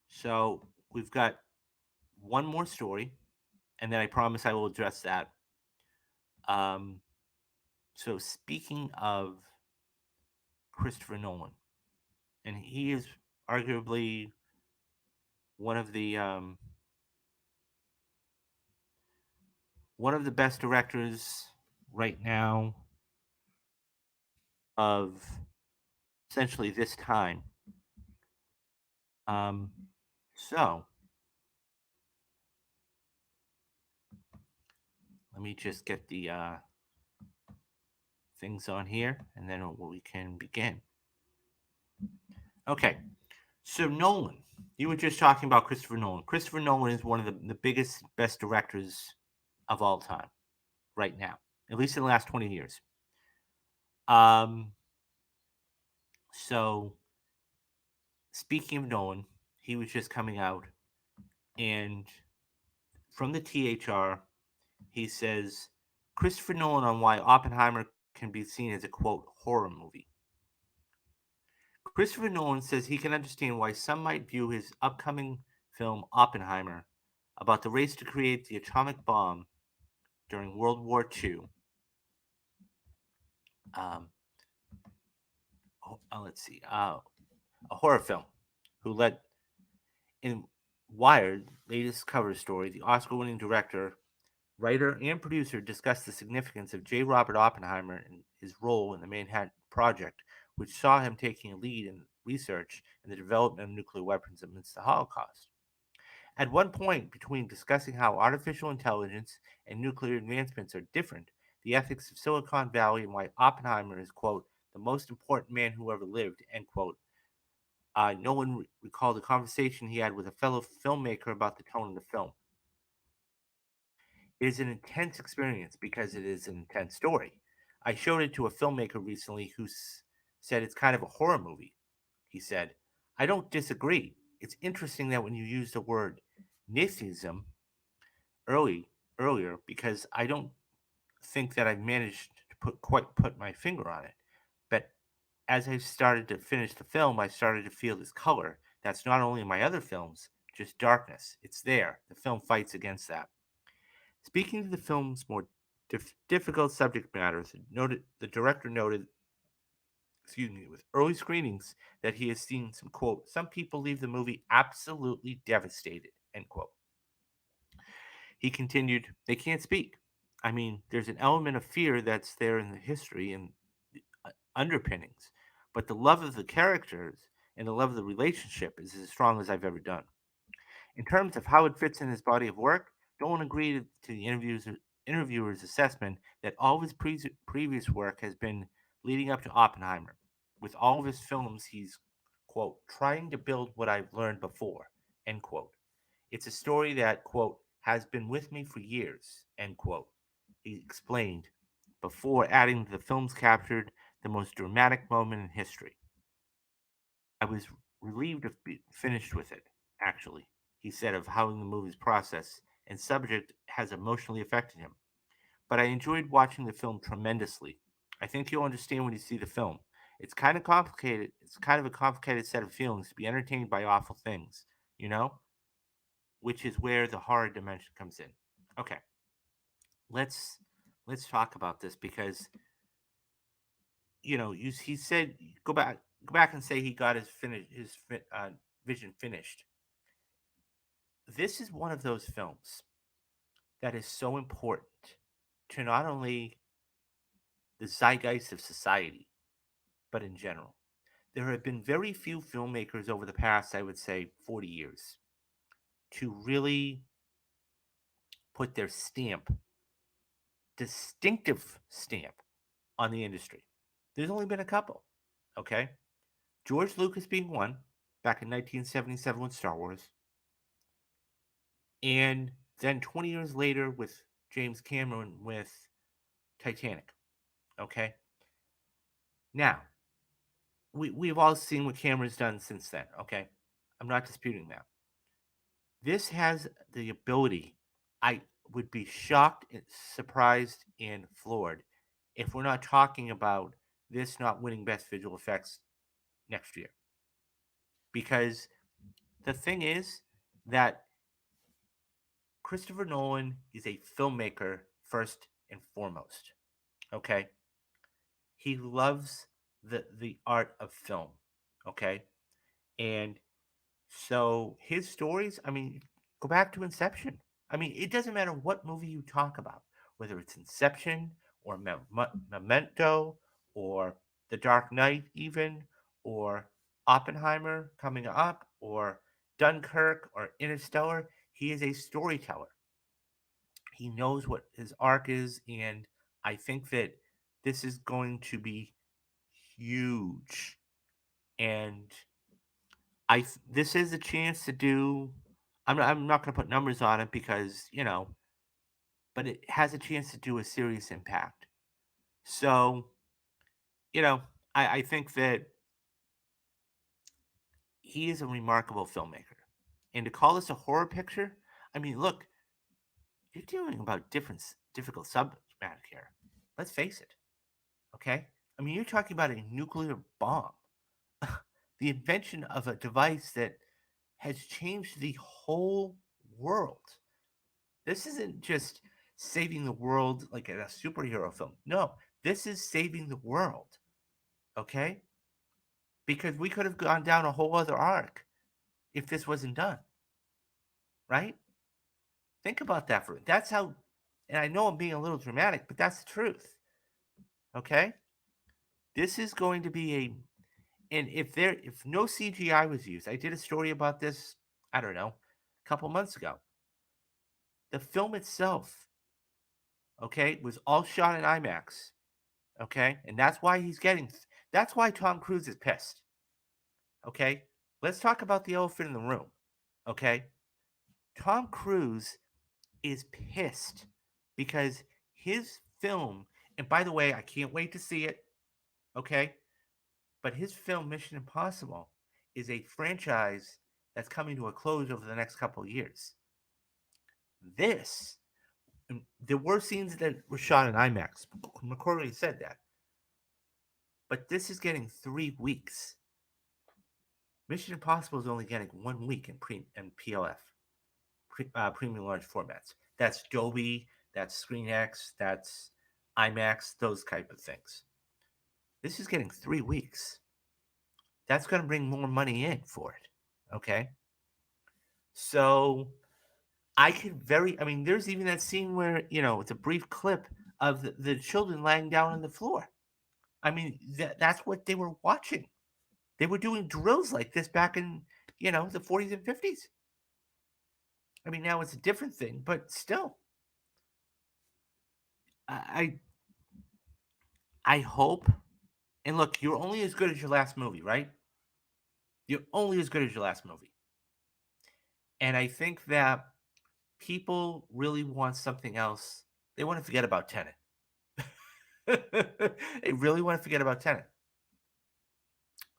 So we've got one more story, and then I promise I will address that. Um, so speaking of Christopher Nolan, and he is arguably one of the um, one of the best directors right now of essentially this time. Um, so let me just get the things on here, and then we can begin. Okay, so Nolan, you were just talking about Christopher Nolan. Christopher Nolan is one of the biggest, best directors of all time right now, at least in the last 20 years. Um, so speaking of Nolan, he was just coming out, and from the THR, he says Christopher Nolan on why Oppenheimer can be seen as a quote horror movie. Christopher Nolan says he can understand why some might view his upcoming film Oppenheimer about the race to create the atomic bomb during World War II. Um, let's see, a horror film. Who led in Wired latest cover story? The Oscar-winning director, writer, and producer discussed the significance of J. Robert Oppenheimer and his role in the Manhattan Project, which saw him taking a lead in research and the development of nuclear weapons amidst the Holocaust. At one point, between discussing how artificial intelligence and nuclear advancements are different, the ethics of Silicon Valley, and why Oppenheimer is, quote, the most important man who ever lived, end quote, Nolan recalled a conversation he had with a fellow filmmaker about the tone of the film. It is an intense experience because it is an intense story. I showed it to a filmmaker recently who said it's kind of a horror movie. He said, I don't disagree. It's interesting that when you use the word Nazism early earlier, because I don't think that I've managed to put my finger on it. But as I started to finish the film, I started to feel this color that's not only in my other films, just darkness. It's there. The film fights against that. Speaking of the film's more difficult subject matters, the director noted, excuse me, with early screenings that he has seen some quote, some people leave the movie absolutely devastated, end quote. He continued, they can't speak. I mean, there's an element of fear that's there in the history and the underpinnings, but the love of the characters and the love of the relationship is as strong as I've ever done. In terms of how it fits in his body of work, Dolan agreed to the interviewer's assessment that all of his previous work has been leading up to Oppenheimer. With all of his films, he's, quote, trying to build what I've learned before, end quote. It's a story that, quote, has been with me for years, end quote. He explained, before adding the film's captured the most dramatic moment in history. I was relieved to be finished with it, actually, he said of how the movie's process and subject has emotionally affected him. But I enjoyed watching the film tremendously. I think you'll understand when you see the film. It's kind of complicated. It's kind of a complicated set of feelings to be entertained by awful things, you know, which is where the horror dimension comes in. Okay, let's let's talk about this because he said go back and say he got his vision finished. This is one of those films that is so important to not only the zeitgeist of society, but in general. There have been very few filmmakers over the past, I would say, 40 years to really put their stamp, distinctive stamp, on the industry. There's only been a couple, okay? George Lucas being one back in 1977 with Star Wars, and then 20 years later with James Cameron with Titanic, okay? Now, we've all seen what Cameron's done since then, okay? I'm not disputing that. This has the ability, I would be shocked, and surprised, and floored if we're not talking about this not winning Best Visual Effects next year. Because The thing is that Christopher Nolan is a filmmaker first and foremost. Okay, he loves the art of film. Okay, and so his stories, I mean, go back to Inception. I mean, it doesn't matter what movie you talk about, whether it's Inception or Memento or The Dark Knight, even, or Oppenheimer coming up, or Dunkirk or Interstellar. He is a storyteller. He knows what his arc is, and I think that this is going to be huge. And this is a chance to do. I'm not going to put numbers on it because but it has a chance to do a serious impact. So you know, I think that he is a remarkable filmmaker, and to call this a horror picture, I mean, look, you're dealing about difficult subject matter here. Let's face it, okay? I mean, you're talking about a nuclear bomb, the invention of a device that has changed the whole world. This isn't just saving the world like in a superhero film. No, this is saving the world. Okay? Because we could have gone down a whole other arc if this wasn't done. Right? Think about that for that's how and I know I'm being a little dramatic, but that's the truth. Okay? This is going to be a and if no CGI was used, I did a story about this, I don't know, a couple months ago. The film itself, okay, was all shot in IMAX. Okay? And that's why Tom Cruise is pissed. Okay? Let's talk about the elephant in the room. Okay? Tom Cruise is pissed because his film, and by the way, I can't wait to see it. Okay? But his film Mission Impossible is a franchise that's coming to a close over the next couple of years. This, there were scenes that were shot in IMAX. McCorley said that. But this is getting 3 weeks. Mission Impossible is only getting 1 week in PLF, premium large formats. That's Dolby, that's ScreenX, that's IMAX, those type of things. This is getting 3 weeks. That's going to bring more money in for it. Okay, so I mean, there's even that scene where it's a brief clip of the children lying down on the floor. I mean, that's what they were watching. They were doing drills like this back in the 40s and 50s. I mean, now it's a different thing, but still, I I hope. And look, you're only as good as your last movie, right? You're only as good as your last movie. And I think that people really want something else. They want to forget about Tenet. They really want to forget about Tenet.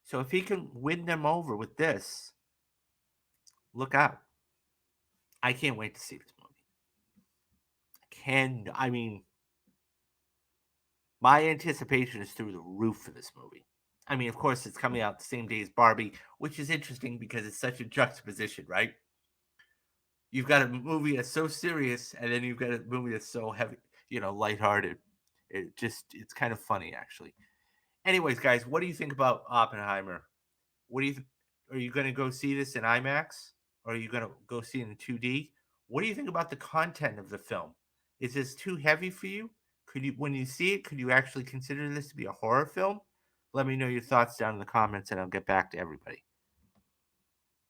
So if he can win them over with this, look out. I can't wait to see this movie. I mean, my anticipation is through the roof for this movie. I mean, of course, it's coming out the same day as Barbie, which is interesting because it's such a juxtaposition, right? You've got a movie that's so serious, and then you've got a movie that's so heavy, lighthearted. It's kind of funny, actually. Anyways, guys, what do you think about Oppenheimer? What do you Are you going to go see this in IMAX, or are you going to go see it in 2D? What do you think about the content of the film? Is this too heavy for you? When you see it, could you actually consider this to be a horror film? Let me know your thoughts down in the comments, and I'll get back to everybody.